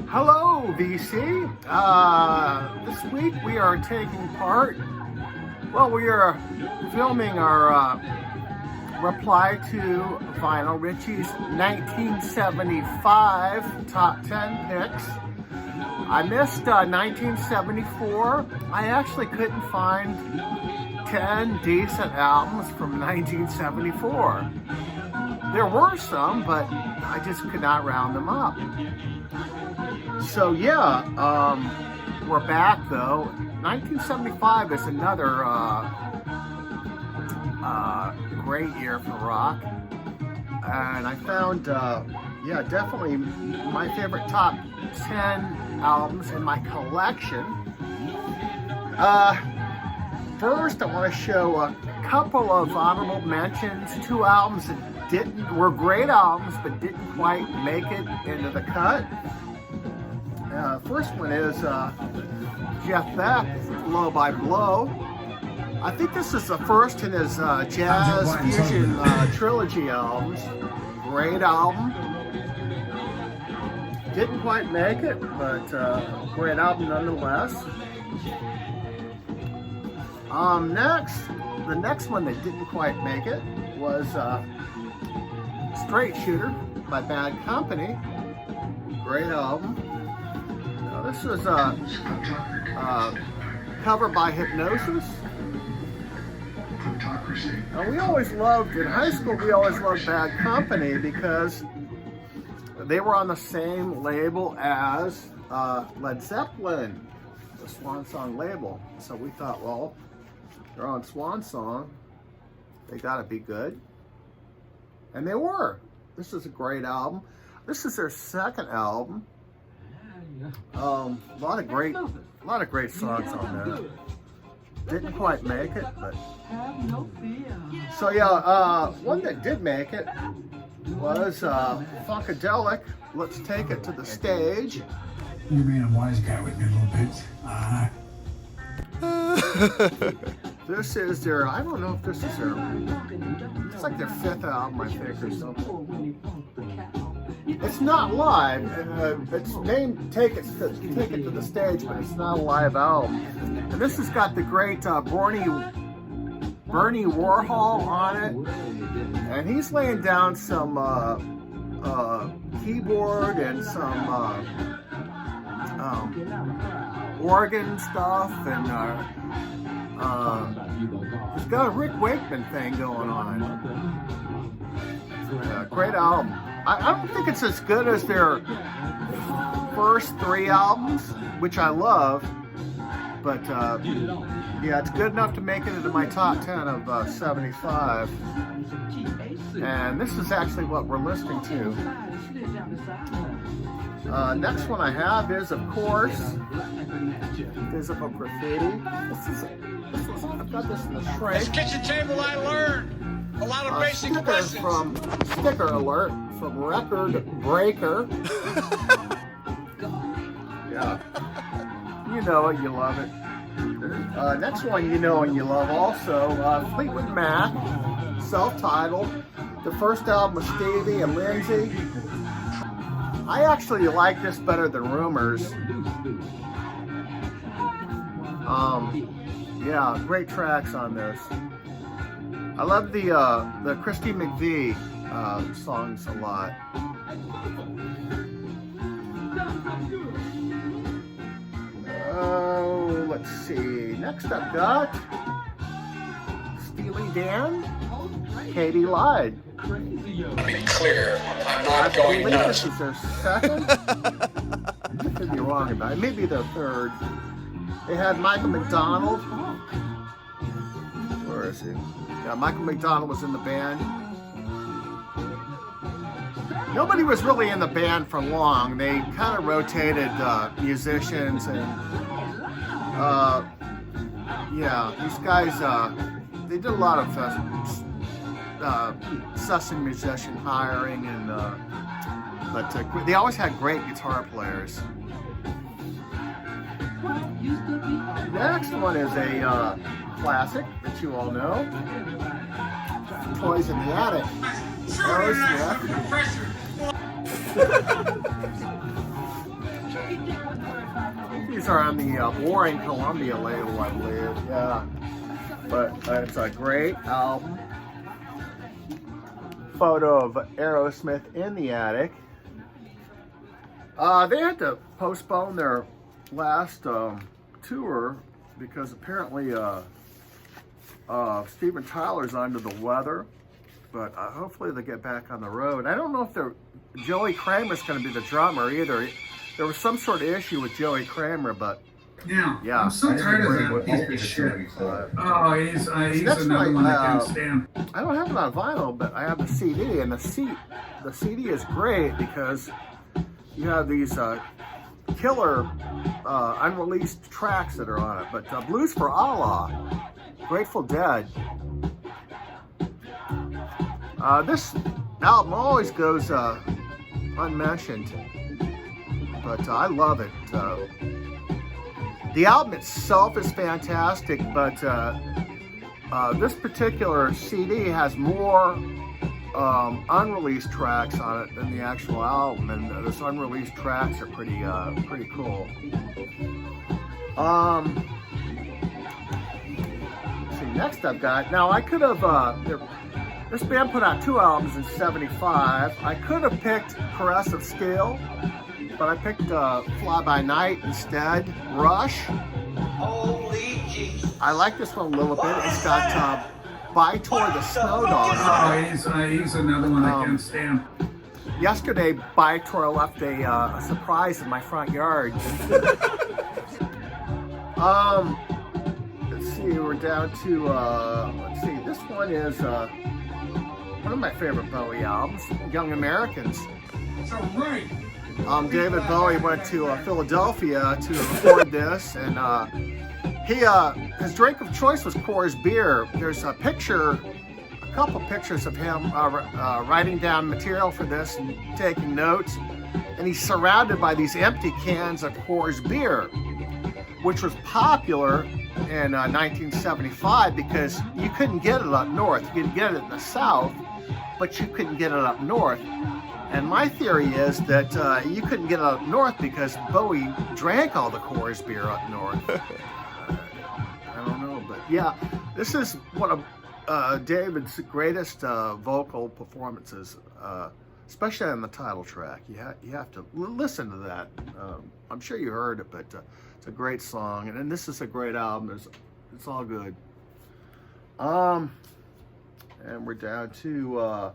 Hello, VC. This week we are taking part. Well, we are filming our reply to Vinyl Richie's 1975 top 10 picks. I missed 1974. I actually couldn't find 10 decent albums from 1974. There were some, but I just could not round them up. So yeah, we're back though. 1975 is another great year for rock, and I found definitely my favorite top 10 albums in my collection. First, I want to show a couple of honorable mentions. Two albums that were great albums but didn't quite make it into the cut. First one is Jeff Beck, Blow by Blow. I think this is the first in his Jazz Fusion trilogy albums. Great album. Didn't quite make it, but great album nonetheless. The next one that didn't quite make it was Straight Shooter by Bad Company. Great album. This was covered by Hypnosis. We always loved, in high school, we always loved Bad Company because they were on the same label as Led Zeppelin, the Swan Song label. So we thought, well, they're on Swan Song, they gotta be good. And they were. This is a great album. This is their second album. A lot of great songs on there. Didn't quite make it, but so yeah. One that did make it was Funkadelic. Let's Take It to the Stage. You're being a wise guy with me a little bit. This is their. I don't know if this is their. It's like their fifth album, I think, or something. It's not live. It's named Take It to the Stage, but it's not a live album. And this has got the great Bernie Warhol on it, and he's laying down some keyboard and some organ stuff, and he's got a Rick Wakeman thing going on. Great album. I don't think it's as good as their first three albums, which I love, but yeah, it's good enough to make it into my top 10 of 75. And this is actually what we're listening to. Next one I have is, of course, Physical Graffiti. I've got this in the shrink. This kitchen table I learned a lot of basic lessons. Sticker alert from Record Breaker. Yeah. You know it, you love it. Next one you know and you love also, Fleetwood Mac, self-titled. The first album was Stevie and Lindsay. I actually like this better than Rumors. Yeah, great tracks on this. I love the Christy McVie songs a lot. Oh, let's see. Next up, got Steely Dan, Katie Lied. Be clear, I'm not going nuts. This is their second. I could be wrong about it. Maybe their third. They had Michael McDonald. Where is he? Yeah, Michael McDonald was in the band. Nobody was really in the band for long. They kind of rotated musicians, and yeah, these guys, they did a lot of session musician hiring, and But they always had great guitar players. Next one is a classic that you all know. Toys in the Attic. Aerosmith. These are on the Warring Columbia label, I believe. Yeah, but it's a great album. Photo of Aerosmith in the attic. They had to postpone their last tour because apparently Steven Tyler's under the weather, but hopefully they get back on the road. I don't know if Joey Kramer's going to be the drummer either. There was some sort of issue with Joey Kramer, but yeah, I'm so tired of that piece of shit. Oh, he's another one I can't stand. I don't have it on vinyl, but I have the CD, and the CD is great because you have these killer unreleased tracks that are on it. But Blues for Allah, Grateful Dead. This album always goes unmentioned, but I love it. The album itself is fantastic, but this particular CD has more unreleased tracks on it than the actual album, and those unreleased tracks are pretty cool. Let's see, next I've got, now I could have, this band put out 2 albums in '75. I could have picked Caress of Steel, but I picked Fly By Night instead. Rush. Holy Jesus. I like this one a little bit. It's got By Toward the Snow Dog. Oh, he's another one I can't stand. Yesterday, By Toward left a surprise in my front yard. Let's see, we're down to, let's see, this one is one of my favorite Bowie albums, Young Americans. That's all right. David Bowie went to Philadelphia to record this, and his drink of choice was Coors beer. There's a couple pictures of him writing down material for this and taking notes, and he's surrounded by these empty cans of Coors beer, which was popular in 1975 because you couldn't get it up north. You could get it in the South, but you couldn't get it up north. And my theory is that you couldn't get it up north because Bowie drank all the Coors beer up north. I don't know, but yeah, this is one of David's greatest vocal performances, especially on the title track. You have to listen to that. I'm sure you heard it, but it's a great song, and this is a great album. It's all good. And we're down to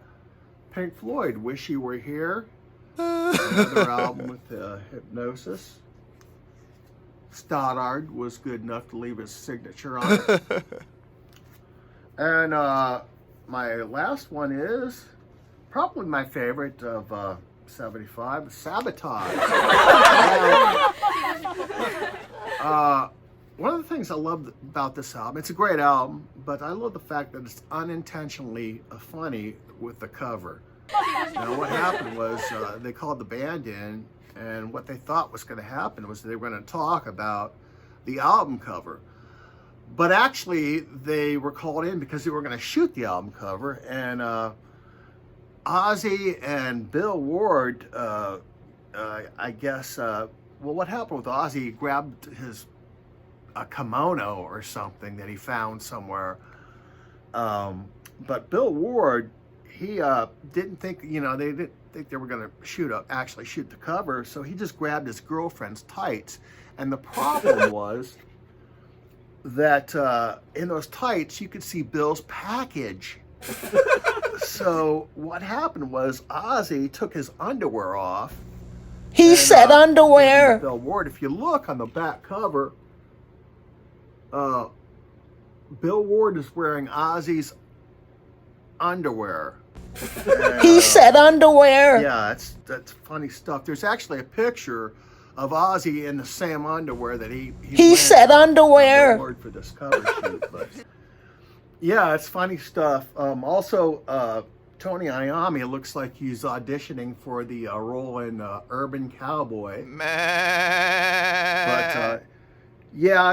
Pink Floyd, Wish You Were Here. Another album with Hypnosis. Stoddard was good enough to leave his signature on it. And my last one is probably my favorite of 75, Sabotage. One of the things I love about this album, it's a great album, but I love the fact that it's unintentionally funny with the cover. Now, what happened was they called the band in, and what they thought was going to happen was they were going to talk about the album cover. But actually, they were called in because they were going to shoot the album cover, and Ozzy and Bill Ward, I guess, well, what happened with Ozzy, he grabbed a kimono or something that he found somewhere. But Bill Ward, he didn't think, they didn't think they were going to actually shoot the cover, so he just grabbed his girlfriend's tights. And the problem was that in those tights, you could see Bill's package. So what happened was Ozzy took his underwear off. He said underwear. Bill Ward, if you look on the back cover, Bill Ward is wearing Ozzy's underwear. And, he said underwear. Yeah, that's funny stuff. There's actually a picture of Ozzy in the same underwear that he said underwear. Bill Ward for this cover shoot, but yeah, it's funny stuff. Also, Tony Iommi looks like he's auditioning for the role in Urban Cowboy. But yeah,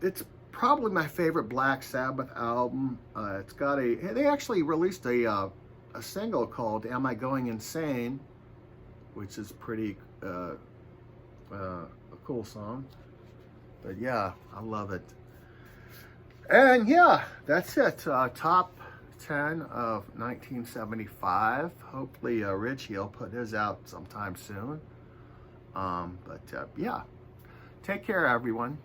it's probably my favorite Black Sabbath album. It's got they actually released a single called "Am I Going Insane," which is pretty a cool song. But yeah, I love it. And yeah, that's it. Top 10 of 1975. Hopefully Richie will put his out sometime soon. But yeah, take care everyone.